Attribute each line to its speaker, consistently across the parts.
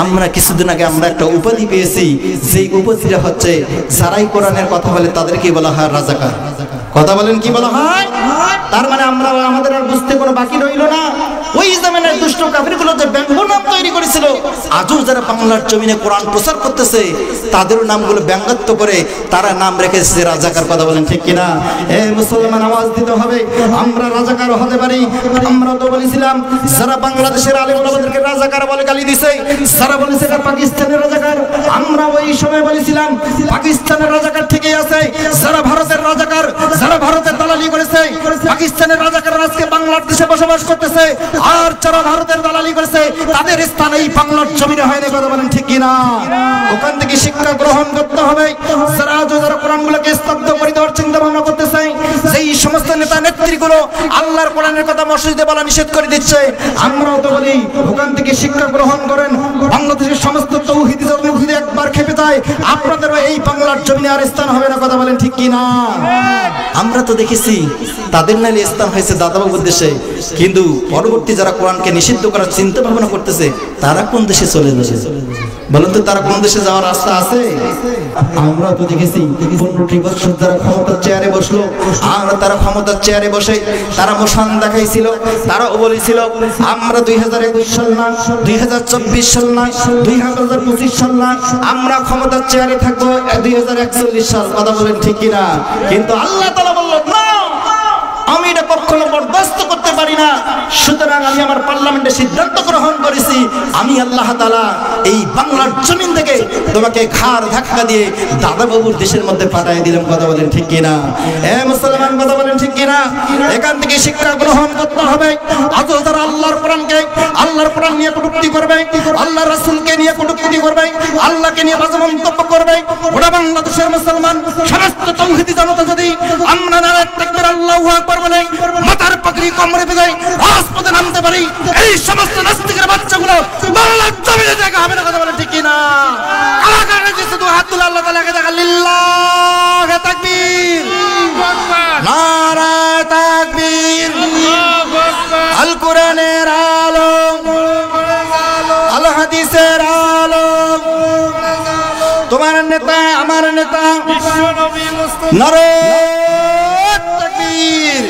Speaker 1: আমরা কিছুদিন আগে আমরা একটা উপাধি পেয়েছি, যেই উপাধিটা হচ্ছে যারাই কোরআনের কথা বলে তাদেরকে বলা হয় রাজাকার। কথা বলেন কি বলা হয়? তার মানে আমরা আমাদের আর বুঝতে কোনো বাকি রইল না। ওই জামানার দুষ্ট কাফিরগুলো যে ব্যঙ্গ নাম তৈরি করেছিল, আজও যারা বাংলার জমিনে কোরআন প্রচার করতেছে তাদেরও নামগুলো ব্যঙ্গাত্ব করে তারা নাম রেখেছে রাজাকার। কথা বলেন ঠিক কিনা? মুসলমান আওয়াজ দিতে হবে, আমরা রাজাকার হতে পারি। আমরা তো বলেছিলাম যারা বাংলাদেশের আলেম ওলামাদেরকে রাজাকার বলে গালি দিছে, যারা বলেছে এটা পাকিস্তানের রাজাকার, আমরা ওই সময় বলেছিলাম পাকিস্তানের রাজাকার ঠিকই আছে। যারা ভারতের রাজাকার, যারা ভারতের দালালি করেছে, পাকিস্তানের রাজাকাররা আজকে বাংলাদেশে বসবাস করতেছে, আর যারা ভারতের দালালি করেছে তাদের স্থান এই বাংলার জমিনে হয়নি। কথা বলেন ঠিক কিনা? ওখান থেকে শিক্ষা গ্রহণ করতে হবে। যারা কোরআনগুলোকে স্তব্ধ করে দেওয়ার চিন্তা ভাবনা করতেছে, সেই সমস্ত নেতা নেত্রীগুলো আল্লাহর কোরআনের কথা মসজিদে বলা নিষেধ করে দিচ্ছে, আমরাও তো বলি ওখান থেকে শিক্ষা গ্রহণ করেন। বাংলাদেশের সমস্ত তৌহিদি যদি একবার খেপে যায় আপনাদেরও এই বাংলার জমিনে আর স্থান হবে না। কথা বলেন ঠিক কিনা? আমরা তো দেখেছি তাদের নাইলে স্থান হয়েছে দাদাবাবুর দেশে, কিন্তু পরবর্তী যারা কোরআনকে নিষিদ্ধ করার চিন্তা ভাবনা করতেছে তারা কোন দেশে চলে যাবে বলেন তো? তারা কোন দেশে যাওয়ার রাস্তা আছে? আমরা তো দেখেছি 15টি বছর যারা ক্ষমতার চেয়ারে বসলো, আর তারা ক্ষমতার চেয়ারে বসে তারা মোশন দেখাইছিল, তারাও বলেছিল আমরা 2021 সাল না, 2024 সাল না, 2025 সাল না, আমরা ক্ষমতার চেয়ারে থাকবো 2041 সাল। কথা বলেন ঠিক কিনা? কিন্তু আল্লাহ তাআলা বললেন না, আমি এটা কখনো বরদাস্ত করতে পারি না। সুতরাং আমি আমার পার্লামেন্টে সিদ্ধান্ত গ্রহণ করেছি, আমি আল্লাহ তাআলা এই বাংলার জমিন থেকে তোমাকে ঘাড় ধাক্কা দিয়ে দাদাবাবুর দেশের মধ্যে পাঠিয়ে দিলাম। কথা বলেন ঠিক কিনা? মুসলমান কথা বলেন ঠিক কিনা? এখান থেকে শিক্ষা গ্রহণ করতে হবে। আজ যারা আল্লাহর কোরআন নিয়ে কটূক্তি করবে, আল্লাহর রাসূলকে নিয়ে কটূক্তি করবে, আল্লাহকে নিয়ে বাজে মন্তব্য করবে, ওরা বাংলাদেশের মুসলমান সমস্ত তাওহীদি জনতা যদি আমরা নারায়ে তাকবীর আল্লাহু আকবার বলে মাথার পাগড়ি কোমরে বেঁধে রাজপথে নামতে পারি, এই সমস্ত নাস্তিকের বাচ্চাগুলো বাংলার জমিনে জায়গা হবে না। কথা বলে ঠিক কিনা? কারাগারে যে শুধু হাত তুলে আল্লাহ তাআলাকে দেখা, লিল্লাহি তাকবীর, নারায়ে তাকবীর, আল কোরআনের আলো, আল হাদিসের আলো, তোমার নেতা আমার নেতা নারে তাকবীর।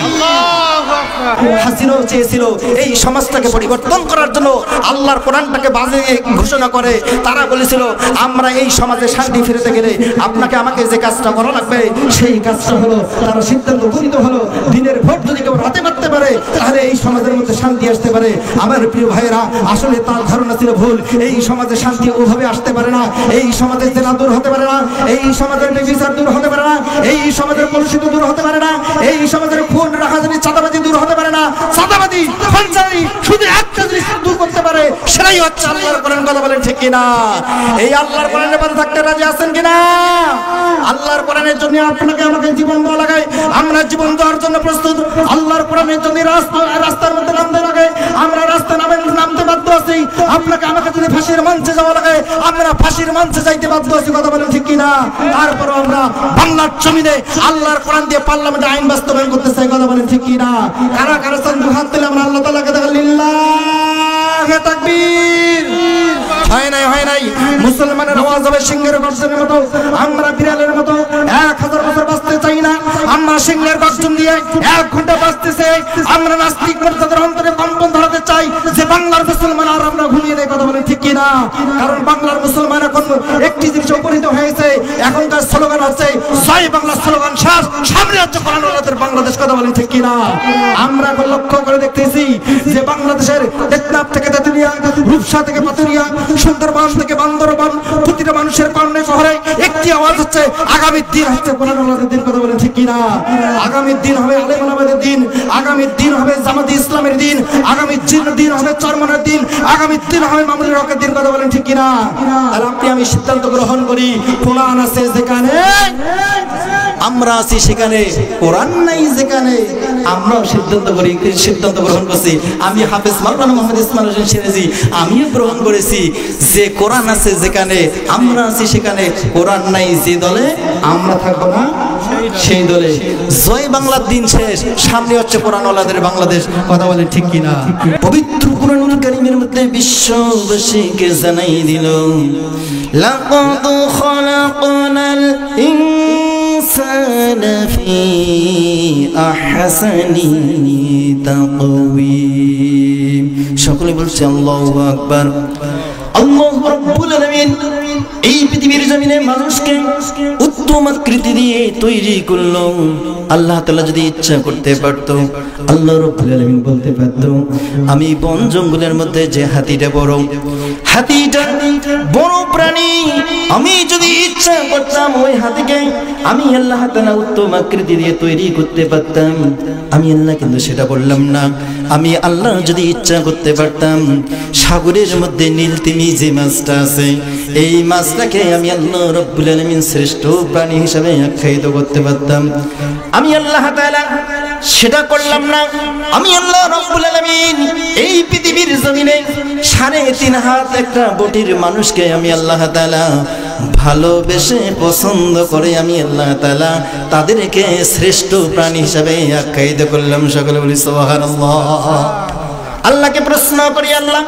Speaker 1: হাসিনাও চেয়েছিল এই সমাজটাকে পরিবর্তন করার জন্য আল্লাহর কোরআনটাকে বাজে ঘোষণা করে। তারা বলেছিল আমরা এই সমাজে শান্তি ফিরতে গেলে আপনাকে আমাকে যে কাজটা করা লাগবে সেই কাজটা হলো, তারা সিদ্ধান্ত উপনীত হলো দিনের ভোট যদি কেউ রাতে মারতে পারে তাহলে এই সমাজের মধ্যে শান্তি আসতে পারে। আমার প্রিয় ভাইয়েরা, আসলে তার ধারণা ছিল ভুল। এই সমাজে শান্তি ওভাবে আসতে পারে না, এই সমাজের জেনা দূর হতে পারে না, এই সমাজের বেবিচার দূর হতে পারে না, এই সমাজের কলুষিত দূর হতে পারে না, এই সমাজের খুন রাহাজানি চাঁদাবাজি দূর হতে পারে না। চাঁদাবাজি খনজানি শুধু একটা জিনিস দূর করতে পারে, সেটাই হচ্ছে আল্লাহর কোরআন। কথা বলেন ঠিক কিনা? এই আল্লাহর কোরআনের পথে থাকতে রাজি আছেন কিনা? আল্লাহর কোরআনের জন্য আপনাকে আমাকে জীবন দেওয়া লাগে, আমরা জীবন দেওয়ার জন্য প্রস্তুত। আল্লাহর কোরআনের জন্য রাস্তার মধ্যে নামতে লাগে, আমরা রাস্তা নামতে বাধ্য আছি। আপনাকে আমাকে যদি ফাঁসির মঞ্চে যাওয়া লাগে আমরা ফাঁসির মঞ্চে যাইতে বাধ্য আছি। কথা বলেন ঠিক কিনা? তারপরে আমরা বাংলার জমিনে আল্লাহর কোরআন দিয়ে পার্লামেন্টে আইন বাস্তবায়ন করতে চাই। কথা বলেন ঠিক কিনা? কারা কারা চান হাত তুলে আমরা আল্লাহ তাআলাকে দেখা, লিল্লাহি তাকবীর। হয় নাই মুসলমানের আওয়াজ হবে সিংহের গর্জনের মতো, আমরা বিড়ালের মতো 1000 বছর বাঁচতে চাই না, আমরা সিংহের গর্জন দিয়ে 1 ঘন্টা বাঁচতেছে। আমরা নাস্তিক মর্যাদার অন্তরে কম্পন ধরাতে চাই যে বাংলার মুসলমান আর আমরা ঘুমিয়ে দেয়। কথা বলেন ঠিক কিনা? কারণ বাংলার মুসলমান এখন একটি জিনিস উপনীত হয়েছে, এখনকার স্লোগান হচ্ছে জয় বাংলা স্লোগান শেষ, সামনে হচ্ছে কোরআন ওয়ালাদের বাংলাদেশ। কথা বলেন ঠিক কিনা? আমরা এখন লক্ষ্য করে দেখতেছি যে বাংলাদেশের টেকনাফ থেকে তেতুলিয়া, রূপসা থেকে পাতুরিয়া, সুন্দরবন থেকে বান্দরবান, প্রতিটা মানুষের কর্ণে শহরে একটি আওয়াজ হচ্ছে আগামী দিন হচ্ছে কোরআন ওয়ালাদের দিন। কথা বলেন ঠিক কিনা? আগামী দিন হবে আলেম ওলামাদের দিন, আগামী দিন হবে জামাতে ইসলামের দিন, আগামী দিন হবে চরমনের দিন, আগামী দিন হবে মামুনুল হকের দিন। কথা বলেন ঠিক কিনা? আর আপনি আমি সিদ্ধান্ত গ্রহণ করি, কোরআন আছে যেখানে আমরা আছি সেখানে, কোরআন নাই যেখানে। আমরাও সিদ্ধান্ত গ্রহণ করছি। আমি হাফেজ মাওলানা মোহাম্মদ ইসমাইল হোসেন সিরাজি, আমিও গ্রহণ করেছি যে কোরআন আছে যেখানে, আমরা আছি সেখানে, কোরআন নাই যে দলে, আমরা থাকবো না সেই দলে। জয় বাংলার দিন শেষ, সামনে হচ্ছে কোরআনওয়ালাদের বাংলাদেশ। কথা বলে ঠিক কিনা? পবিত্র কুরআনুল কারীমের মধ্যে বিশ্ববাসীকে জানাই দিল, লাকাদ খালাকনাল ইনসানা ফি আহসানি তাকওয়িম। সকলে বলছে আল্লাহু আকবার। আল্লাহ রাব্বুল আলামিন এই পৃথিবীর জমিনে মানুষকে উত্তম আকৃতি দিয়ে তৈরি করলো। আল্লাহ তাআলা যদি ইচ্ছা করতে পারতো, আল্লাহ রাব্বুল আলামিন বলতে পারতো, আমি বন জঙ্গলের মধ্যে যে হাতিটা বড় প্রাণী, আমি যদি ইচ্ছা করতাম ওই হাতিকে আমি আল্লাহ তাআলা উত্তম আকৃতি দিয়ে তৈরি করতে পারতাম। আমি আল্লাহ কিন্তু সেটা বললাম না। আমি আল্লাহ যদি ইচ্ছা করতে পারতাম সাগরের মধ্যে নীলতিমি যে মাছটা আছে, এই মাছটাকে আমি আল্লাহ রাব্বুল আলামিন শ্রেষ্ঠ প্রাণী হিসেবে আখ্যায়িত করতে পারতাম। আমি আল্লাহ তাআলা সেটা করলাম না। আমি আল্লাহ রাব্বুল আলামিন এই পৃথিবীর জমিনে 3.5 হাত একটা বটির মানুষকে আমি আল্লাহ তাআলা ভালোবেসে পছন্দ করে আমি আল্লাহ তাআলা তাদেরকে শ্রেষ্ঠ প্রাণী হিসেবে আখ্যায়িত করলাম। সকলে বলি সুবহানাল্লাহ। আল্লাহকে প্রশ্ন করি, আল্লাহ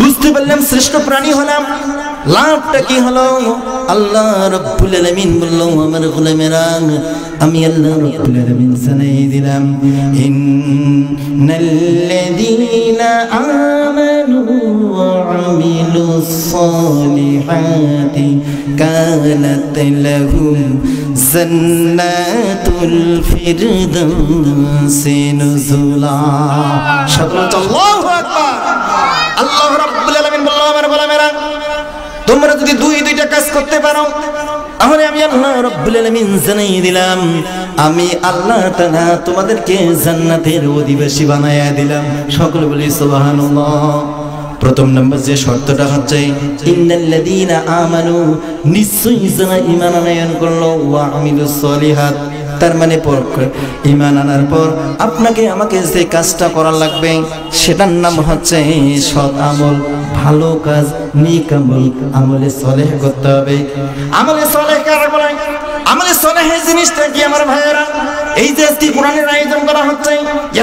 Speaker 1: বুঝতে পারলাম শ্রেষ্ঠ প্রাণী হলাম, লাভটা কি হলো? আল্লাহ রাব্বুল আলামিন বলল, আমার গোলামেরা, আমি আল্লাহ রাব্বুল আলামিন জানাই দিলাম, ইন্নাল্লাযীনা আমানু ওয়া আমিলুস সালিহাতি কানাত লাহুম জান্নাতুল ফিরদাউসি নুজুলা। আল্লাহু আকবার। আল্লাহ রাব্বুল আলামিন বলল, আমার গোলামেরা, তোমরা যদি দুইটা কাজ করতে পারো তাহলে আমি আল্লাহ রাব্বুল আলামিন জানাই দিলাম, আমি আল্লাহ তাআলা তোমাদেরকে জান্নাতের অধিবাসী বানায়া দিলাম। সকলে বলি সুবহানাল্লাহ। প্রথম নম্বর যে শর্তটা হচ্ছে ইন্নাল্লাযীনা আমানু, নিশ্চয়ই যারা ঈমান আনয়ন করলো, ওয়া আমিলুস সলিহাত, তার মানে ঈমান আনার পর আপনাকে আমাকে যে কাজটা করা লাগবে সেটার নাম হচ্ছে সৎ আমল, ভালো কাজ, নেক আমল, আমলে সলেহ করতে হবে। আমলে সলেহ কারা বলে? আমলে সলেহের জিনিসটা কি আমার ভাইয়েরা? এই যে আজকে কোরআনের আয়োজন করা হচ্ছে,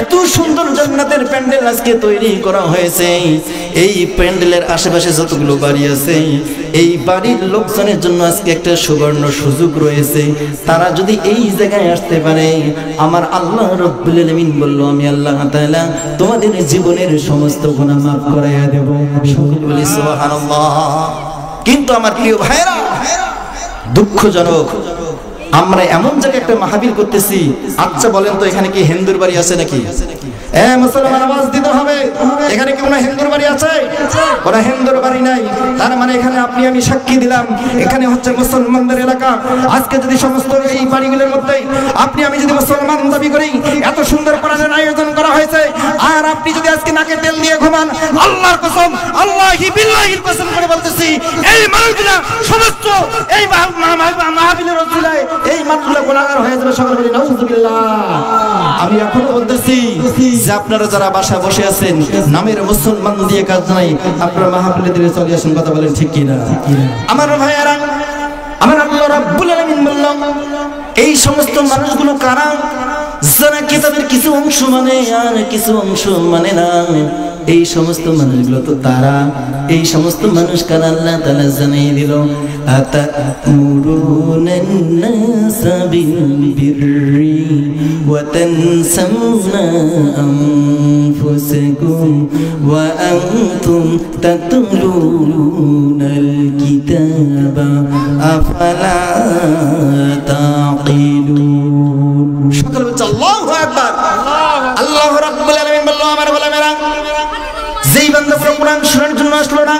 Speaker 1: এত সুন্দর জান্নাতের প্যান্ডেল আজকে তৈরি করা হয়েছে, এই প্যান্ডেলের আশেপাশে যতগুলো বাড়ি আছে, এই বাড়ির লোকজনের জন্য আজকে একটা সুবর্ণ সুযোগ রয়েছে। তারা যদি এই জায়গায় আসতে পারে, আমার আল্লাহ রাব্বুল আলামিন বলল, আমি আল্লাহ তাআলা তোমাদের জীবনের সমস্ত গুনাহ মাফ করাইয়া দেব। সকলে বলি সুবহানাল্লাহ। কিন্তু আমার প্রিয় ভাইরা, দুঃখজনক, আমরা এমন জায়গায় একটা মাহফিল করতেছি। আচ্ছা বলেন তো, এখানে কি হিন্দুর বাড়ি আছে নাকি? মুসলমান আওয়াজ দিতে হবে। এখানে কি কোনো হিন্দুর বাড়ি আছে? কোনো হিন্দুর বাড়ি নাই। তার মানে এখানে আপনি আমি সাক্ষী দিলাম, এখানে হচ্ছে মুসলমানদের এলাকা। আজকে যদি সমস্ত এই বাড়িগুলোর মধ্যে আপনি আমি যদি মুসলমান দাবি করি, এত সুন্দর কোরআনের আয়োজন করা হয়েছে, আর আপনি যদি আজকে নাকে তেল দিয়ে ঘুমান, আল্লাহর কসম, আল্লাহি বিল্লাহির কসম করে বলতেছি, এই মানুষগুলা সমস্ত এই মাহফিলের রসুলায় এই মানুষগুলা গুনাহগার হয়ে যাবে। সকলে বলি নাউযুবিল্লাহ। আমি এখনো বলতেছি যে আপনারা যারা বাসা বসে আছেন, নামের মুসলমান দিয়ে কাজ নাই, আপনারা মাহফিলে দিলে চলে আসেন। কথা বলেন ঠিক কিনা? আমার ভাইয়েরা, আমার আল্লাহ রাব্বুল আলামিন বললাম, এই সমস্ত মানুষগুলো কারা? যারা কিতাবের কিছু অংশ মানে আর কিছু অংশ মানে না। এই সমস্ত মানুষগুলো তো তারা, এই সমস্ত মানুষ কারা আল্লাহ তাআলা জানাই দিল, আতা'মুরুনান নাসা বিল বিররি ওয়া তানসাউনা আনফুসাকুম ওয়া আনতুম তাতলুনাল কিতাবা আফালা তাকিলুন। সকলে বলছে আল্লাহু আকবার। আল্লাহ রাব্বুল আলামিন বলল, আমার গোলামেরা, যেই বান্দাগুলো কোরআন শোনার জন্য আসলো না,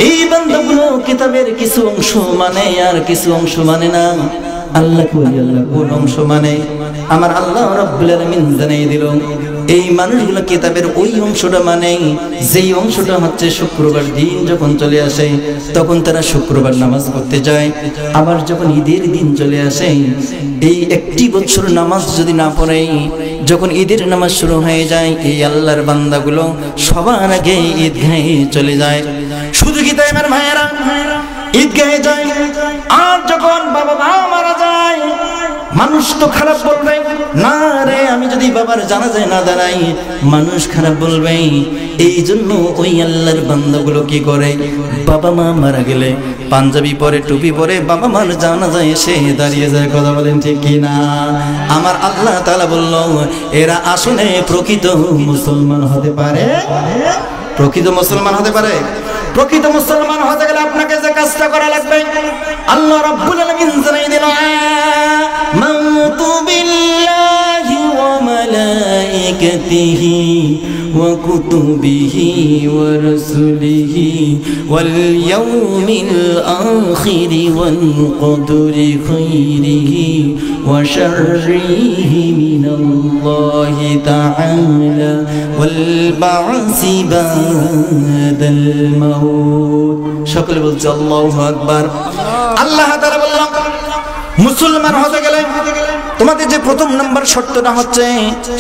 Speaker 1: এই বান্দাগুলো কিতাবের কিছু অংশ মানে আর কিছু অংশ মানে না। আল্লাহকে ওলি আল্লাহ কোন অংশ মানে আমার আল্লাহ রাব্বুল আলামিন জানিয়ে দিল এই মানুষগুলো কিতাবের ওই অংশটা মানে যেই অংশটা হচ্ছে শুক্রবার দিন যখন চলে আসে তখন তারা শুক্রবার নামাজ পড়তে যায়। আবার যখন ঈদের দিন চলে আসে এই একটি বছর নামাজ যদি না পড়ে যখন ঈদের নামাজ শুরু হয়ে যায় এই আল্লাহর বান্দাগুলো সবার আগে ঈদগাহে চলে যায়। শুধু কি তাই আমার ভাইয়েরা ঈদগাহে যায় আর যখন বাবা মা মারা যায় মানুষ তো খারাপ বলবে না রে আমি যদি বাবার জানাজায় না দাঁড়াই মানুষ খারাপ বলবে। এই জন্য ওই আল্লাহর বান্দাগুলো কি করে বাবা মা মারা গেলে পাঞ্জাবি পরে টুপি পরে বাবা মার জানাজায় এসে দাঁড়িয়ে যায়। কথা বলেন ঠিক কি না? আমার আল্লাহ তাআলা বলল এরা আসলে প্রকৃত মুসলমান হতে পারে। প্রকৃত মুসলমান হতে পারে। প্রকৃত মুসলমান হতে গেলে আপনাকে যে কাজটা করা লাগবে আল্লাহ রাব্বুল আলামিন জানিয়ে দিল আমানতু বিল্লাহি ওয়া মালাইকাতিহি ওয়া কুতুবিহি ওয়া রাসূলিহি ওয়াল ইয়াউমিল আখির ওয়াল কদরি খাইরিহি ওয়া শাররিহি মিনাল্লাহি তাআলা ওয়াল বা'সি বাদাল মাউত। সকলে বলছে আল্লাহু আকবার। আল্লাহ তাআলা বললেন মুসলমান হতে গেলে তোমাদের যে প্রথম নাম্বার শর্তটা হচ্ছে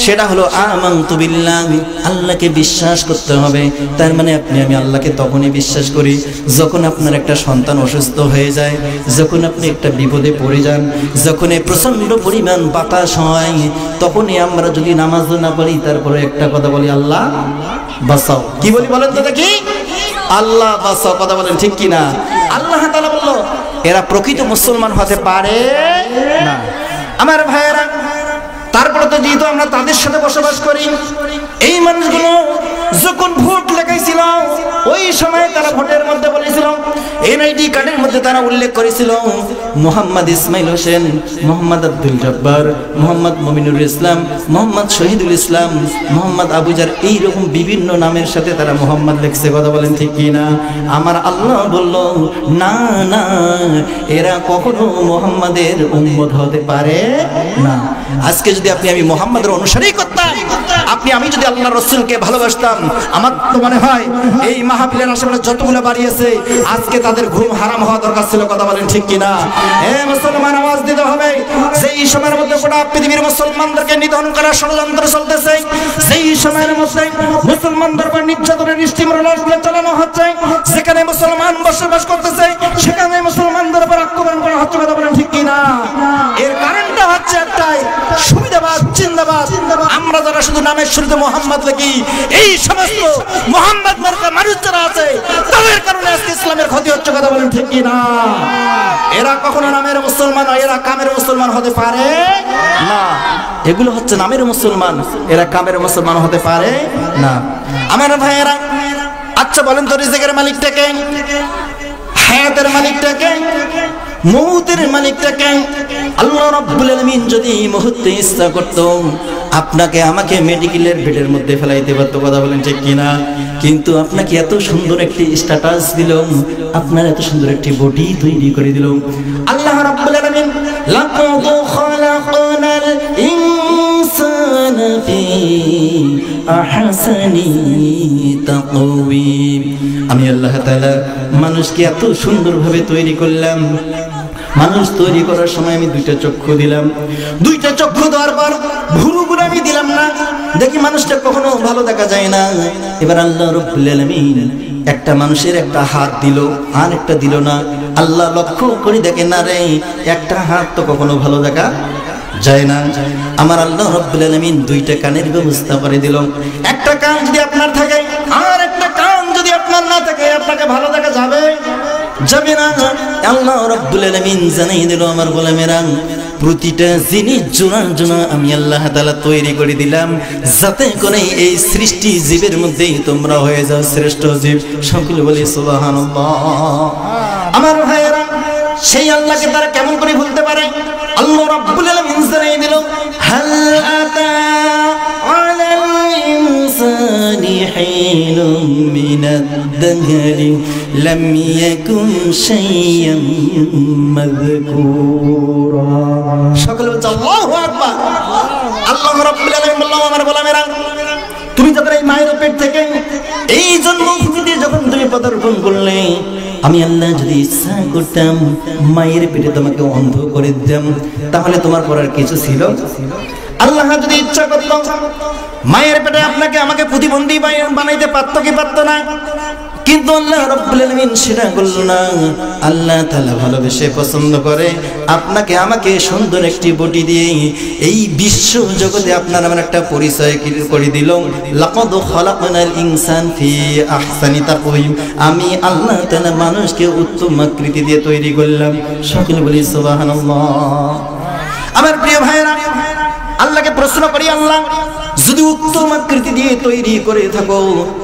Speaker 1: সেটা হলো আমানতু বিল্লাহি, আল্লাহকে বিশ্বাস করতে হবে। তার মানে আপনি আমি আল্লাহকে তখনই বিশ্বাস করি যখন আপনার একটা সন্তান অসুস্থ হয়ে যায়, যখন আপনি একটা বিপদে পড়ে যান, যখন প্রচন্ড পরিমাণ বাতাস হয় তখনই আমরা যদি নামাজ না পড়ি তারপরে একটা কথা বলি আল্লাহ বাঁচাও। কি বলি বলেন তো দেখি? আল্লাহ বাঁচাও। কথা বলেন ঠিক কি না? আল্লাহ তাআলা বলল এরা প্রকৃত মুসলমান হতে পারে না। আমার ভাইয়েরা তারপরে তো যেহেতু আমরা তাদের সাথে বসবাস করি এই মানুষগুলো যখন ভোট লাগাইছিল ওই সময় তারা ভোটের মধ্যে বলেছিল এনআইডি কার্ডের মধ্যে তারা উল্লেখ করেছিল মোহাম্মদ ইসমাইল হোসেন, মোহাম্মদ আব্দুল জব্বার, মোহাম্মদ মমিনুল ইসলাম, মোহাম্মদ শহীদুল ইসলাম, মোহাম্মদ আবুজার, এইরকম বিভিন্ন নামের সাথে তারা মোহাম্মদ লিখছে। কথা বলেন ঠিক কি না? আমার আল্লাহ বলল না না এরা কখনো মোহাম্মদের উম্মত হতে পারে না। আজকে যদি আপনি আমি মোহাম্মদের অনুসারী করতাম, আমি যদি আল্লাহর রাসূলকে ভালোবাসতাম, আমার তো মনে হয় এই মাহফিলের আশেপাশে যতগুলো বাড়ি আছে আজকে তাদের ঘুম হারাম হওয়া দরকার ছিল। কথা বলেন ঠিক কি না? মুসলমান আওয়াজ দিতে হবে। যেই সময়ের মধ্যে গোটা পৃথিবীর মুসলমানদেরকে নিধন করার ষড়যন্ত্র চলতেছে, যেই সময়ের মধ্যে মুসলমানদের উপর নির্যাতনের স্টিমরোলারগুলো চালানো হচ্ছে, যেখানে মুসলমান বসবাস করতেছে সেখানে মুসলমানদের উপর আক্রমণ করা হচ্ছে। কথা বলেন ঠিক কি না? এর কারণটা হচ্ছে একটাই, সুবিধাবাদ জিন্দাবাদ। আমরা যারা শুধু নামের শুরুতে মোহাম্মদ লিখি এই সমস্ত মোহাম্মদ মার্কা মানুষ যারা আছে তাদের কারণে আজকে ইসলামের ক্ষতি হচ্ছে। কথা বলেন ঠিক কি না? এরা কখনো নামের মুসলমান হয়, এরা কামের মুসলমান হতে পারে না। এগুলো হচ্ছে নামের মুসলমান, এরা কামের মুসলমান হতে পারে না। আমার ভাইয়েরা আচ্ছা বলেন তো রিজিকের মালিকটাকে, হায়াতের মালিকটাকে, মৌতের মালিকটাকে? আল্লাহ রাব্বুল আলামিন যদি এই মুহূর্তে ইচ্ছা করত আপনাকে আমাকে মেডিকেলের বেডের মধ্যে ফেলাইতে পারতো। কথা বলেন ঠিক কিনা? কিন্তু আপনাকে এত সুন্দর একটি স্ট্যাটাস দিল, আপনার এত সুন্দর একটি বডি তৈরি করে দিল আল্লাহ রাব্বুল আলামিন। লাকাদ খালাকনাল ইনসানা ফি আহসানি তাকওয়িম। আমি আল্লাহ তাআলা মানুষকে এত সুন্দরভাবে তৈরি করলাম। মানুষ তৈরি করার সময় আমি দুইটা চক্ষু দিলাম, দুইটা চক্ষু দেওয়ার পর ভুরুগুলো আমি দিলাম না, দেখি মানুষটা কখনো ভালো দেখা যায় না। এবার আল্লাহ রাব্বুল আলামিন একটা মানুষের একটা হাত দিল আর একটা দিল না। আল্লাহ লক্ষ্য করে দেখেন না রে একটা হাত তো কখনো ভালো দেখা যায় না। আমার আল্লাহ রাব্বুল আলামিন দুইটা কানের ব্যবস্থা করে দিল। একটা কান যদি আপনার থাকে আর একটা কান যদি আপনার না থাকে আপনাকে ভালো দেখা যাবে যাবে না। আল্লাহ রাব্বুল আলামিন জানিয়ে দিল আমার গোলামেরা প্রতিটা জিনিস জোড়া জোড়া আমি আল্লাহ তাআলা তৈরি করে দিলাম যাতে করে এই সৃষ্টি জীবের মধ্যেই তোমরা হয়ে যাও শ্রেষ্ঠ জীব। সকলে বলি সুবহানাল্লাহ। আমার ভাইয়েরা সেই আল্লাহকে তারা কেমন করে ভুলতে পারে? আল্লাহ রাব্বুল আলামিন জানিয়ে দিল হাল আতা আলাল ইনসানি হিনুম মিনাদ الدهر لم يكن شيئا مذكورا সকলে বলছে আল্লাহু আকবার আল্লাহ রাব্বুল আলামিন বললেন আমার গোলামেরা তুমি যখন এই মায়ের পেট থেকে এই জন্মভূমিতে যখন তুমি পদার্পণ করলে আমি আল্লাহ যদি ইচ্ছা করতাম মায়ের পেটে তোমাকে অন্ধ করে দিতাম তাহলে তোমার করার কিছু ছিল আল্লাহ যদি ইচ্ছা করত মায়ের পেটে আপনাকে আমাকে প্রতিবন্ধী বানাইতে পারত কি পারত না কিন্তু আল্লাহ রাব্বুল আলামিন সেটা করল না আল্লাহ তাআলা ভালোবেসে পছন্দ করে আপনাকে আমাকে সুন্দর একটি বডি দিয়ে এই বিশ্ব জগতে আপনার আমার একটা পরিচয় করে দিল লাকাদ খালাকনাল ইনসান ফি আহসানি তাকওয়িম আমি আল্লাহ তাআলা মানুষকে উত্তম আকৃতি দিয়ে তৈরি করলাম সকলে বলি সুবহানাল্লাহ আমার প্রিয় ভাইরা আল্লাহকে প্রশ্ন করি আল্লাহ যদি উত্তম আকৃতি দিয়ে তৈরি করে থাকো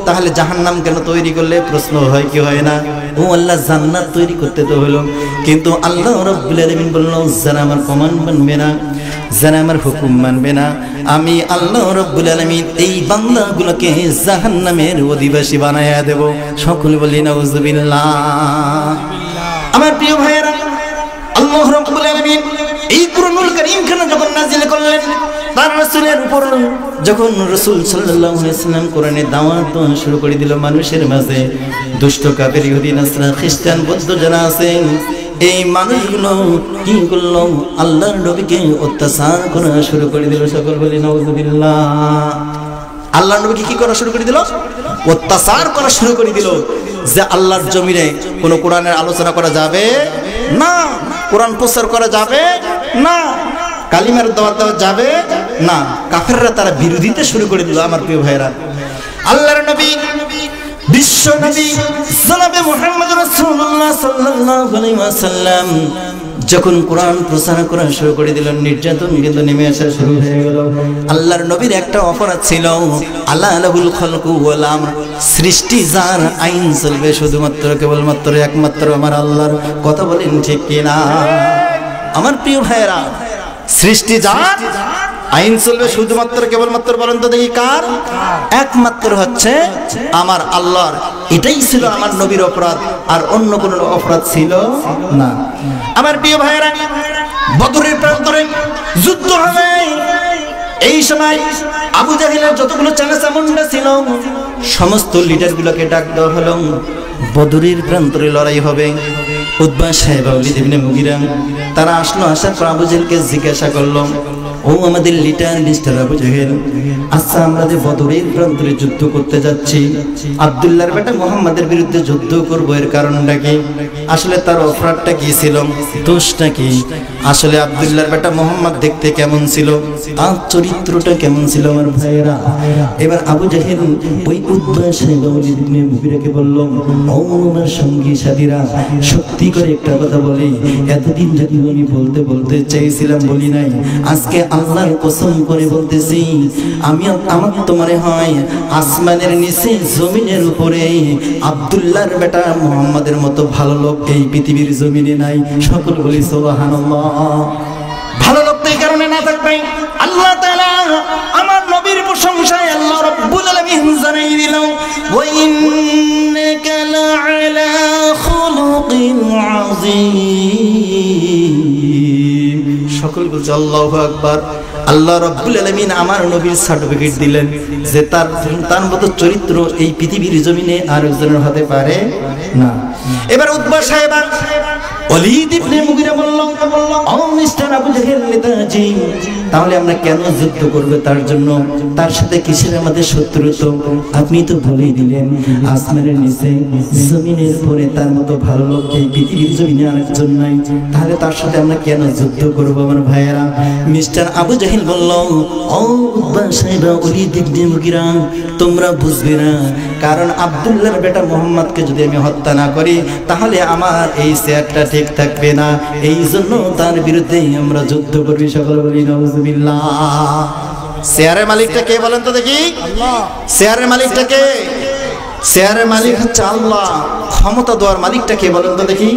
Speaker 1: তাহলে জাহান্নাম কেন তৈরি করলে প্রশ্ন হয় কি হয় না ও আল্লাহ জান্নাত তৈরি করতে তো হলো কিন্তু আল্লাহ রাব্বুল আলামিন বললেন যারা আমার কমান মানবে না যারা আমার হুকুম মানবে না আমি আল্লাহ রাব্বুল আলামিন এই বান্দাগুলোকে জাহান্নামের অধিবাসী বানায়া দেব সকলে বলি নাউজুবিল্লাহ আমার প্রিয় ভাইরা আল্লাহ রাব্বুল আলামিন এই কুরআনুল কারীম খানা যখন নাযিল করলেন তার রাসূলের উপর যখন রাসূল সাল্লাল্লাহু আলাইহি ওয়াসাল্লাম কোরআনের দাওয়াত শুরু করে দিল মানুষের মাঝে দুষ্ট কাফের ইহুদি নাসরা খ্রিস্টান বৌদ্ধ যারা আছেন এই মানুষগুলো কি করলো আল্লাহর নবীকে অত্যাচার করা শুরু করে দিল সকল বলি নাউজুবিল্লাহ আল্লাহর নবীকে কি করা শুরু করে দিল অত্যাচার করা শুরু করে দিল যে আল্লাহর জমিনে কোন কোরআনের আলোচনা করা যাবে না কোরআন প্রচার করা যাবে না কালিমার দাওয়াত দেওয়া যাবে না কাফেররা তারা বিরোধিতা শুরু করে দিল আমার প্রিয় ভাইরা আল্লাহর নবী বিশ্ব নবী জনাবে মুহাম্মদ রাসূলুল্লাহ সাল্লাল্লাহু আলাইহি ওয়াসাল্লাম যখন কোরআন প্রচার করা শুরু করে দিল নির্যাতন কিন্তু নেমে আসা শুরু হয়ে গেল আল্লাহর নবীর একটা অপরাধ ছিল আল্লাহ লাহুল খালকু ওয়াল আমর সৃষ্টি যার আইন চলবে শুধুমাত্র কেবলমাত্র একমাত্র আমার আল্লাহর কথা বলেন ঠিক কি না আমার প্রিয় ভাইরা সৃষ্টি যার আইন চলবে শুধুমাত্র কেবলমাত্র বলেন তো দেখি কার একমাত্র হচ্ছে আমার আল্লাহর এটাই ছিল আমার নবীর অপরাধ আর অন্য কোন অপরাধ ছিল না আমার প্রিয় ভাইরা বদরের প্রান্তরে যুদ্ধ হবে এই সময় আবু জাহেলের যতগুলো চানাচামুন্ডা ছিল সমস্ত লিডারগুলোকে ডাক দেওয়া হলো বদরের প্রান্তরে লড়াই হবে উতবা সাহেব ওয়ালিদ ইবনে মুগিরা তারা আসলো আসার পর আবু জাহেলকে জিজ্ঞাসা করলো ও আমাদের লিডার মিস্টার আবু জাহেল আচ্ছা আমরা যে বদরের প্রান্তরে যুদ্ধ করতে যাচ্ছি আব্দুল্লাহর বেটা মুহাম্মাদের বিরুদ্ধে যুদ্ধ করব এর কারণটা কি আসলে তার অপরাধটা কি ছিল দোষটা কি আসলে আব্দুল্লাহর বেটা মুহাম্মদ দেখতে কেমন ছিল তার চরিত্রটা কেমন ছিল আমার ভাইরা এবার আবু জাহেল ওই উতবা সাহেব ওয়ালিদ ইবনে মুগিরাকে বলল ও আমার সঙ্গী সাথীরা সত্যি করে একটা কথা বলি এতদিন যদি আমি বলতে বলতে চাইছিলাম বলি নাই আজকে আল্লাহর কসম করে বলতেছি আমি আমার তোমারে হয় আসমানের নিচে জমিনের উপরে আব্দুল্লাহর বেটা মুহাম্মাদের মতো ভালো লোক এই পৃথিবীর জমিনে নাই সকল বলি সুবহানাল্লাহ ভালো লোক এই কারণে না থাকবে আল্লাহ তাআলা আমার নবীর প্রশংসায় আল্লাহ রাব্বুল আলামিন জানাই দিল ওয়া ইন্নাকা লাআলা খুলুকিন আযীম সকল বলছে আল্লাহু আকবার আল্লাহ রাব্বুল আলামিন আমার নবীর সার্টিফিকেট দিলেন যে তার মতো চরিত্র এই পৃথিবীর জমিনে আর একজনের হতে পারে না এবার উতবা সাহেব ওয়ালিদ ইবনে মুগিরা বলল ও মিস্টার আবু জাহেল নেতাজি তাহলে আমরা কেন যুদ্ধ করব তার জন্য তার সাথে কিসের আমাদের শত্রুতা আপনি তো বলেই দিলেন আসমানের নিচে জমিনের উপরে তার মতো ভালো লোক এই পৃথিবীর জমিনে আরেকজন নাই তাহলে তার সাথে আমরা কেন যুদ্ধ করব আমার ভাইয়েরা মিস্টার আবু জাহেল বলল ও উতবা সাহেব ওয়ালিদ ইবনে মুগিরা তোমরা বুঝবে না কারণ আব্দুল্লাহর বেটা মুহাম্মদকে যদি আমি হত্যা না করি তাহলে আমার এই চেয়ারটা ঠিক থাকবে না এই জন্য তার বিরুদ্ধে আমরা যুদ্ধ করবি সকলে বলি নাউজুবিল্লাহ চেয়ারের মালিকটা কে বলেন তো দেখি আল্লাহ চেয়ারের মালিকটা কে চেয়ারের মালিক হচ্ছে আল্লাহ ক্ষমতা দেওয়ার মালিকটা কে বলেন তো দেখি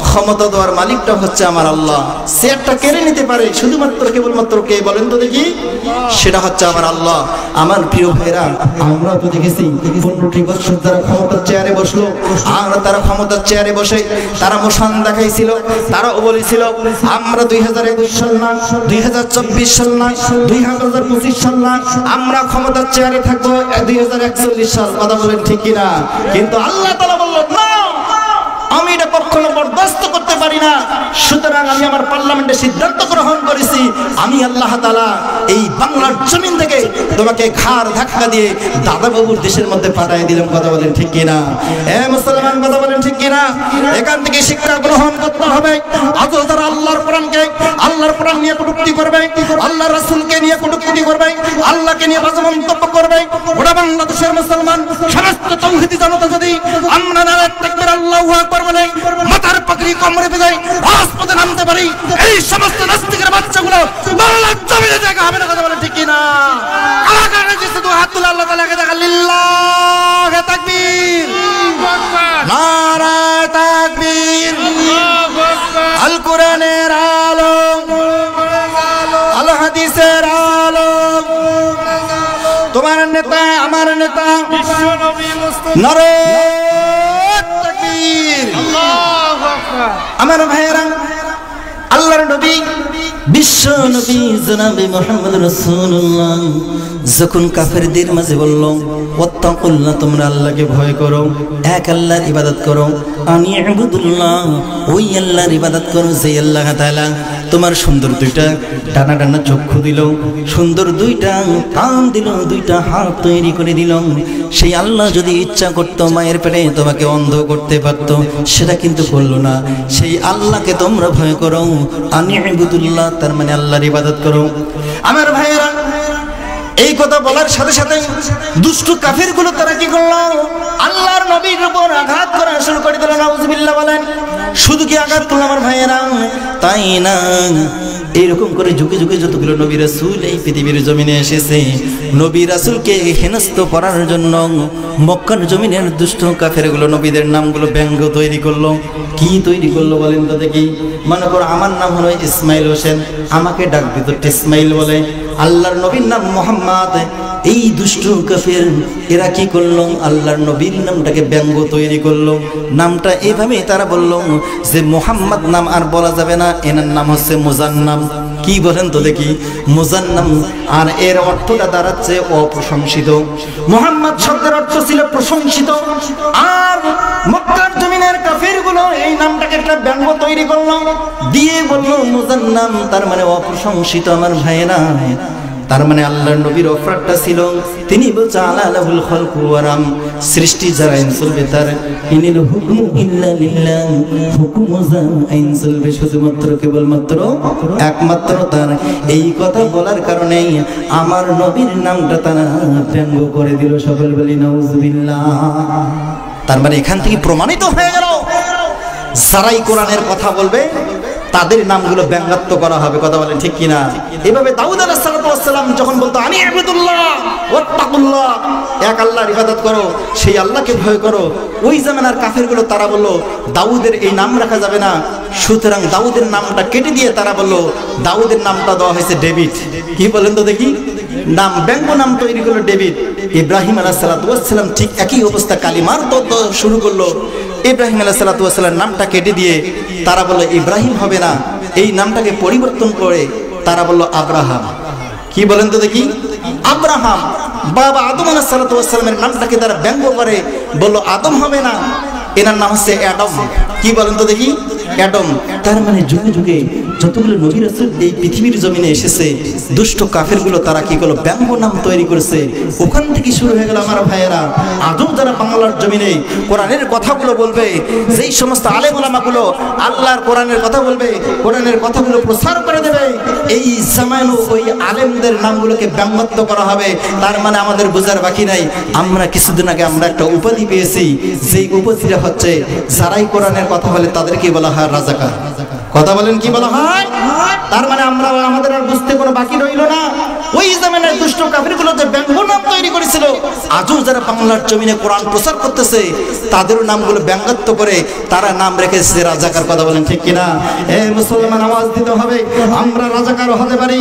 Speaker 1: ক্ষমতা দেওয়ার মালিকটা হচ্ছে আমার আল্লাহ। চেয়ারটা কেড়ে নিতে পারে শুধুমাত্র কেবলমাত্র কে বলেন তো দেখি? সেটা হচ্ছে আমার আল্লাহ। আমার প্রিয় ভাইরা, আমরা তো দেখেছি 15টি বছর তারা ক্ষমতার চেয়ারে বসলো, আর তারা ক্ষমতার চেয়ারে বসে তারা মোশন দেখাইছিল, তারাও বলেছিল আমরা 2021 সাল না, 2024 সাল না, 2025 সাল না, আমরা ক্ষমতার চেয়ারে থাকবো 2041 সাল। কথা বলেন ঠিক কিনা? কিন্তু আল্লাহ তাআলা বললেন না, আমি এটা কখনো বরদাস্ত করতে পারি না। সুতরাং আমি আমার পার্লামেন্টে সিদ্ধান্ত গ্রহণ করেছি, আমি আল্লাহ তাআলা এই বাংলার জমিন থেকে তোমাকে ঘাড় ধাক্কা দিয়ে দাদা বাবুর দেশের মধ্যে পাঠিয়ে দিলাম। কথা বলেন ঠিক কিনা? মুসলমান কথা বলেন ঠিক কিনা? এখান থেকে শিক্ষা গ্রহণ করতে হবে। আজ যারা আল্লাহর কোরআন নিয়ে কটূক্তি করবে, আল্লাহ রাসূলকে নিয়ে কটূক্তি করবে, আল্লাহকে নিয়ে বাজে মন্তব্য করবে, গোটা বাংলাদেশের মুসলমান সমস্ত তৌহিদি জনতা যদি আমরা নারায়ে তাকবীর আল্লাহু আকবার বলে মাথার পাগড়ি কোমরে বেঁধে রাজপথে নামতে পারি, এই সমস্ত নাস্তিকের বাচ্চাগুলো বাংলার জমিনে জায়গা হবে না। কথা বলেন ঠিক কিনা? কারাগারে যে শুধু হাত তুলে আল্লাহ তাআলাকে দেখা, লিল্লাহি তাকবীর, নারায়ে তাকবীর, আল কোরআনের আলো, আল হাদিসের আলো, তোমার নেতা আমার নেতা বিশ্বনবী মুস্তাফা, নারায়ে তাকবীর, আল্লাহু আকবার। আমার ভাইয়েরা, আল্লাহর নবী বিশ্ব নবী জনাবে মুহাম্মদ রাসূলুল্লাহ যখন কাফেরদের মাঝে বলল, ওয়াত্তাকুল্লাহ, তোমরা আল্লাহকে ভয় করো, এক আল্লাহর ইবাদত করো, আনি ইবাদুল্লাহ, ওই আল্লাহর ইবাদত করো যে আল্লাহ তাআলা তোমার সুন্দর দুইটা টানা টানা চক্ষু দিল, সুন্দর দুইটা কান দিল, দুইটা হাত তৈরি করে দিল। সেই আল্লাহ যদি ইচ্ছা করত মায়ের পেটে তোমাকে অন্ধ করতে পারত, সেটা কিন্তু করলো না। সেই আল্লাহকে তোমরা ভয় করো, আনি ইবাদুল্লাহ, তার মানে আল্লাহর ইবাদত করো। আমার ভাইয়েরা, এই কথা বলার সাথে সাথে দুষ্ট কাফিরগুলো তারা কি করলো? আল্লাহর নবীর উপর আঘাত করা শুরু করে দিল। নাউজুবিল্লাহ বলেন। শুধু কি আঘাত করলো আমার ভাইয়েরা? তাই না, এইরকম করে যুগে যুগে যতগুলো নবী রাসূল এই পৃথিবীর জমিনে এসেছে, নবী রাসূলকে হেনস্থ করার জন্য মক্কার জমিনের দুষ্ট কাফেরগুলো নবীদের নামগুলো ব্যঙ্গ তৈরি করলো। কি তৈরি করলো বলেন তো দেখি? মনে করো আমার নাম হলো ইসমাইল হোসেন, আমাকে ডাক দিত ইসমাইল বলে। আল্লাহর নবীর নাম মুহাম্মদ। এই দুষ্ট কাফের এরা কি করলো? আল্লাহর নবীর নামটাকে ব্যঙ্গ তৈরি করলো। নামটা এভাবে তারা বললো যে মুহাম্মদ নাম আর বলা যাবে না, এনার নাম হচ্ছে মুজান্নাম। কি বলেন তো দেখি? মুজান্নাম। আর এর অর্থটা দাঁড়াচ্ছে অপ্রশংসিত। মুহাম্মদ শব্দের অর্থ ছিল প্রশংসিত, আর মক্কার জমিনের কাফেরগুলো এই নামটাকে একটা ব্যঙ্গ তৈরি করলো, দিয়ে বললো মুজান্নাম, তার মানে অপ্রশংসিত। আমার ভাইয়েরা, তার মানে আল্লাহর নবীর অফারটা ছিল, তিনি বলছে আলাহুল খালকু ওয়ারাম, সৃষ্টি যারা আইন চলবে তার, ইনিল হুকমু ইল্লা লিল্লাহ, হুকুম আইন চলবে শুধুমাত্র কেবলমাত্র একমাত্র তার। এই কথা বলার কারণে আমার নবীর নামটা তারা ব্যঙ্গ করে দিল। সকল বলি নাউজুবিল্লাহ। তার মানে এখান থেকে প্রমাণিত হয়ে গেল, যারাই কোরআনের কথা বলবে তাদের নামগুলো ব্যঙ্গাত্ম করা হবে। কথা বলেন ঠিক কিনা? এভাবে দাউদ আলাইহিস সালাম যখন বলতো আনি ইবাদুল্লাহ ওয়াত্তাকুল্লাহ, এক আল্লাহর ইবাদত করো, সেই আল্লাহকে ভয় করো, ওই জামানার কাফেরগুলো তারা বলল দাউদের এই নাম রাখা যাবে না। সুতরাং দাউদের নামটা কেটে দিয়ে তারা বলল দাউদের নামটা দেওয়া হয়েছে ডেভিড। কি বলেন তো দেখি? নাম ব্যঙ্গ নাম তৈরি করলো ডেভিড। ইব্রাহিম আলাইহিস সালাম ঠিক একই অবস্থা, কালিমার তত্ত্ব শুরু করলো। ইব্রাহিম আলাইহিস সালামের নামটা কেটে দিয়ে তারা বলল ইব্রাহিম হবে না, এই নামটাকে পরিবর্তন করে তারা বলল আব্রাহাম। কি বলেন তো দেখি? আব্রাহাম। বাবা আদম আলাইহিস সালামের নামটাকে তারা ব্যঙ্গ করে বলল আদম হবে না, এনার নাম হচ্ছে অ্যাডম। কি বলেন তো দেখি? অ্যাডম। তার মানে যুগে যুগে যতগুলো নবী রাসূল এই পৃথিবীর জমিনে এসেছে, দুষ্ট কাফেরগুলো তারা কি করলো? ব্যঙ্গ নাম তৈরি করেছে। ওখান থেকে শুরু হয়ে গেল আমার ভাইয়েরা। আজও যারা বাংলার জমিনে কোরআনের কথাগুলো বলবে, যেই সমস্ত আলেম ওলামাগুলো আল্লাহর কোরআনের কথা বলবে, কোরআনের কথাগুলো প্রচার করে দেবে, এই জামানো ওই আলেমদের নামগুলোকে ব্যঙ্গাত্ম করা হবে। তার মানে আমাদের বোঝার বাকি নাই। আমরা কিছুদিন আগে আমরা একটা উপাধি পেয়েছি, যেই উপাধিটা হচ্ছে যারাই কোরআনের কথা বলে তাদেরকে বলা হয় রাজাকার। কথা বলেন কি বলা হয়? তার মানে আমরা আমাদের আর বুঝতে কোনো বাকি রইল না। ওই জামানায় দুষ্ট কাফিরগুলো যে ব্যঙ্গ নাম তৈরি করেছিল, আজও যারা বাংলার জমিনে কোরআন প্রচার করতেছে তাদেরও নামগুলো ব্যঙ্গাত্ম করে তারা নাম রেখেছে রাজাকার। কথা বলেন ঠিক কিনা? মুসলমান আওয়াজ দিতে হবে, আমরা রাজাকার হতে পারি।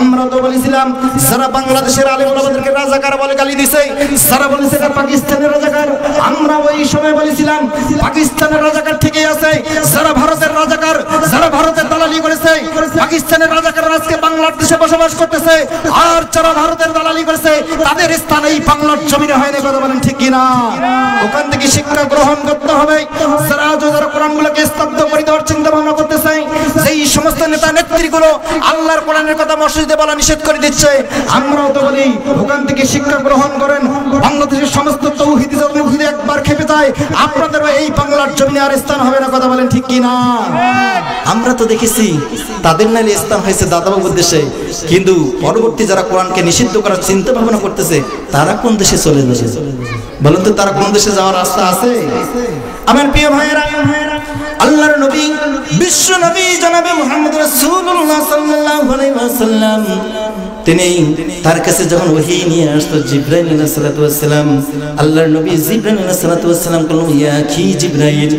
Speaker 1: আমরা তো বলেছিলাম যারা বাংলাদেশের আলেম ওলামাদেরকে রাজাকার বলে গালি দিছে, যারা বলেছে পাকিস্তানের রাজাকার, আমরা ওই সময় বলেছিলাম পাকিস্তানের রাজাকার ঠিকই আছে। যারা ভারতের রাজাকার, যারা ভারতের দালালি করেছে, পাকিস্তানের রাজাকার আজকে বাংলাদেশে বসবাস করতেছে, আর যারা ভারতের দালালি করেছে তাদের স্থান এই বাংলার জমিনে হয়নি। কথা বলেন ঠিক কিনা? ওখান থেকে শিক্ষা গ্রহণ করতে হবে। যারা কোরআনগুলোকে স্তব্ধ করে দেওয়ার চিন্তা ভাবনা করতেছে, সেই সমস্ত নেতা নেত্রীগুলো আল্লাহর কোরআনের কথা মসজিদে বলা নিষেধ করে দিচ্ছে, আমরাও তো বলি ওখান থেকে শিক্ষা গ্রহণ করেন। বাংলাদেশের সমস্ত তৌহিদি যদি একবার খেপে যায় আপনাদের এই বাংলার জমিনে আর স্থান হবে না। কথা বলেন ঠিক কিনা? আমরা তো দেখেছি তাদের নাইলে স্থান হয়েছে দাদাবাবুর দেশে, কিন্তু পরবর্তী যারা কোরআনকে নিষিদ্ধ করার চিন্তা ভাবনা করতেছে তারা কোন দেশে চলে যাচ্ছে? বলুন তো, তারা কোন দেশে যাওয়ার রাস্তা আছে? আমার প্রিয় ভাইয়েরা, আল্লাহর নবী, বিশ্ব নবী জনাবে মুহাম্মদ রাসূলুল্লাহ সাল্লাল্লাহু আলাইহি ওয়াসাল্লাম, তিনি তার কাছে যখন ওহী নিয়ে আসতো জিবরাইল আলাইহিস সালাতু ওয়াস সালাম, আল্লাহর নবী জিবরাইল আলাইহিস সালাতু ওয়াস সালাম বলল, ইয়া কি জিবরাইল,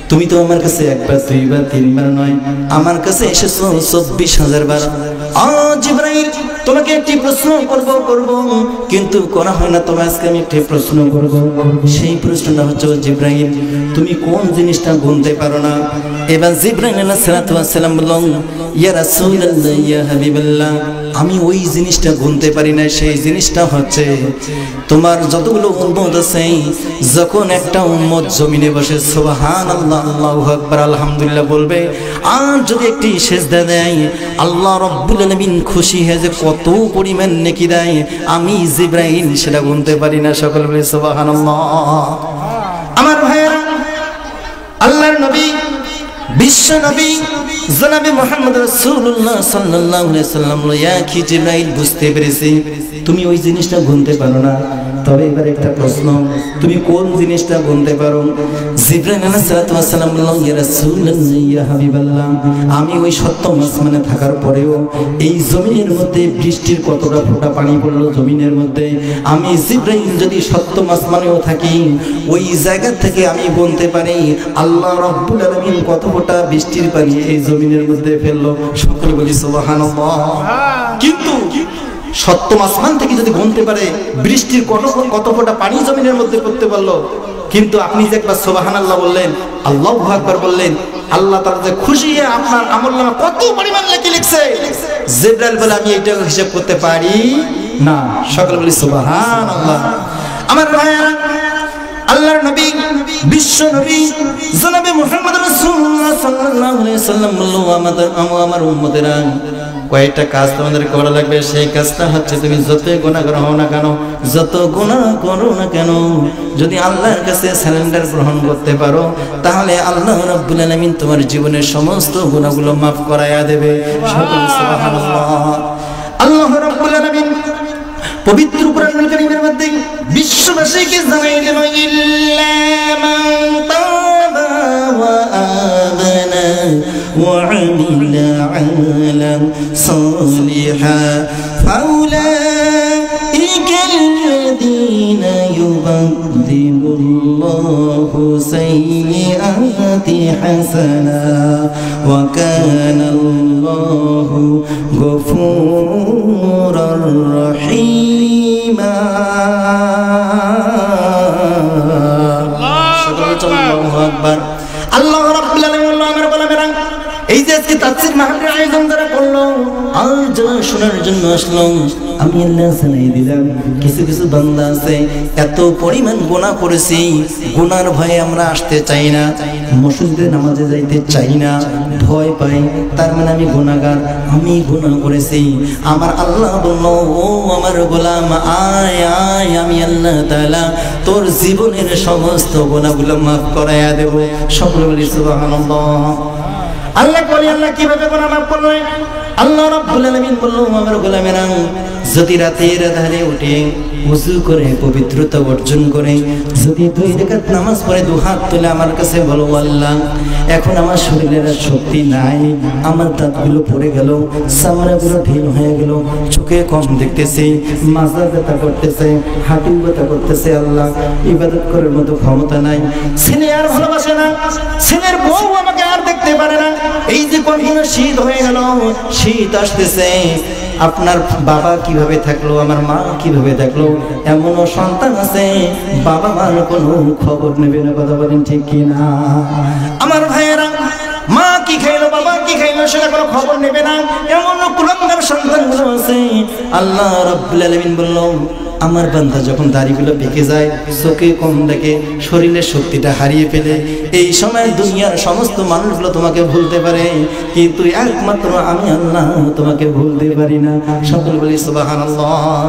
Speaker 1: তুমি তো আমার কাছে একবার দুইবার তিনবার নয়, আমার কাছে এসেছো 24,000 বার। জিবরাইল, তোমাকে একটি প্রশ্ন করব, কিন্তু করা হয় না, তবে আজকে আমি একটি প্রশ্ন করব। সেই প্রশ্নটা হচ্ছে, জিবরাইল তুমি কোন জিনিসটা গুনতে পারো না? এবার জিবরাইল আলাইহিস সালাতু ওয়াস সালাম বললেন, ইয়া রাসূলুল্লাহ, ইয়া হাবিবাল্লাহ, আমি ওই জিনিসটা গুনতে পারি না। সেই জিনিসটা হচ্ছে তোমার যতগুলো উম্মত আছে, যখন একটা উম্মত জমিনে বসে সুবহানাল্লাহ, আল্লাহু আকবার, আলহামদুলিল্লাহ বলবে, আর যদি একটি সিজদা দেয়, আল্লাহ রাব্বুল আলামিন খুশি হয়ে যে কত পরিমাণ নেকি দেয়, আমি জিবরাইল সেটা গুনতে পারি না। সকল বলে সুবহানাল্লাহ। আমার ভাইয়েরা, আল্লাহর নবী, বিশ্ব নবী জনাবে মুহাম্মদ রাসূলুল্লাহ সাল্লাল্লাহু আলাইহি ওয়াসাল্লাম, ইয়া কি জিবরাইল, বুঝতে পেরেছি তুমি ওই জিনিসটা গুনতে পারো না, তবে এবার একটা প্রশ্ন, তুমি কোন জিনিসটা গুনতে পারো? জিবরাইল আলাইহিস সালাতু ওয়াস সালাম বললেন, ইয়া রাসূলুল্লাহ, ইয়া হাবিবাল্লাহ, আমি ওই সপ্তম আসমানে থাকার পরেও এই জমিনের মধ্যে বৃষ্টির কতটা ফোঁটা পানি পড়লো জমিনের মধ্যে, আমি জিবরাইল যদি সপ্তম আসমানেও থাকি, ওই জায়গা থেকে আমি গুনতে পারি আল্লাহ রাব্বুল আলামিন কত ফোঁটা বৃষ্টির পানি এই জমিনের মধ্যে ফেললো। সকলে বলি সুবহানাল্লাহ। কিন্তু সপ্তম আসমান থেকে যদি গুনতে পারে বৃষ্টির কত ফোঁটা পানি জমিনের মধ্যে পড়তে পারলো, কিন্তু আপনি যে একবার সুবহানাল্লাহ বললেন, আল্লাহু আকবার বললেন, আল্লাহ তাআলা যে খুশি হয়ে আপনার আমলনামা কত পরিমাণ লিখছে, জিবরাইল বলে আমি এটা হিসাব করতে পারি না। সকলে বলি সুবহানাল্লাহ। আমার ভাইয়েরা, আল্লাহর নবী, বিশ্ব নবী জনাবে মুহাম্মদ রাসূলুল্লাহ সাল্লাল্লাহু আলাইহি ওয়াসাল্লাম বলল, আমার উম্মতেরা, কয়েকটা কাজ তোমাদের করা লাগবে। সেই কাজটা হচ্ছে, তুমি যতই গুনাহগার হও না কেন, যত গুনাহ করো না কেন, যদি আল্লাহর কাছে সারেন্ডার গ্রহণ করতে পারো, তাহলে আল্লাহ রাব্বুল আলামিন তোমার জীবনের সমস্ত গুনাহগুলো মাফ করায়া দেবে। সুবহানাল্লাহ। আল্লাহ রাব্বুল আলামিন পবিত্র কোরআনুল কারীমের মধ্যে বিশ্ববাসীকে জানাই দিল, ইল্লা মান তাবা ওয়া আমানা ওয়া আমিলা আমালান সালিহা ফাউলাইকা আল্লাযীনা ইউবাদদিলুল্লাহু সাইয়্যাতি হাসানা ওয়া কানা আল্লাহু গফুরার রহিম। আল্লাহ রাব্বুল আলামিন আমার গোলামেরা, এই যে আজকে তাফসীর মাহফিলের আয়োজন যারা করলো, আর যারা শোনার জন্য আসলো, আমি আল্লাহ জানাই দিলাম, কিছু কিছু বান্দা আছে এত পরিমাণ গুনাহ করেছি, গুনার ভয়ে আমরা আসতে চাই না, মসজিদে নামাজে যাইতে চাই না, ভয় পাই, তার মানে আমি গুনাহগার, আমি গুনাহ করেছি। আমার আল্লাহ বলল, ও আমার গোলাম, আয় আয়, আমি আল্লাহ তাআলা তোর জীবনের সমস্ত গুনাহগুলো মাফ করায়া দেব। সকলে বলি সুবহানাল্লাহ। আল্লাহ বলি আল্লাহ কিভাবে গুনাহ মাফ করলেন? আল্লাহ রাব্বুল আলামিন বলল আমার গোলামেরা যদি রাতের আধারে উঠে ওযু করে পবিত্রতা অর্জন করে যদি 2 রাকাত নামাজ পড়ে 2 হাত তুলে আমার কাছে বলো আল্লাহ এখন আমার শরীরের শক্তি নাই, আমার দাঁতগুলো পড়ে গেল, চামড়াগুলো ঢিল হয়ে গেল, চোখে কম দেখতেছি, মাজা ব্যথা করতেছে, হাঁটু ব্যথা করতেছে, আল্লাহ ইবাদত করার মতো ক্ষমতা নাই, ছেলে আর ভালোবাসে না, ছেলের বউ আমাকে আর দেখতে পারে না, এই যে কঠিন শীত হয়ে গেল, শীত আসতেছে, আপনার বাবা কিভাবে থাকলো, আমার মা কিভাবে থাকলো, এমনও সন্তান আছে বাবা মার কোনো খবর নেবে না, কথা বলেন ঠিক কিনা? আমার ভাইয়েরা মা কি খাইলো বাবা কি খাইলো সেটা কোনো খবর নেবে না, এমন কুলাঙ্গার সন্তানগুলো আছে। আল্লাহ রাব্বুল আলামিন বলল আমার বান্দা যখন দাড়িগুলো পেকে যায়, চোখে কম দেখে, শরীরের শক্তিটা হারিয়ে ফেলে, এই সময় দুনিয়ার সমস্ত মানুষগুলো তোমাকে ভুলতে পারে, কিন্তু একমাত্র আমি আল্লাহ তোমাকে ভুলতে পারি না। সকল বলি সুবহানাল্লাহ।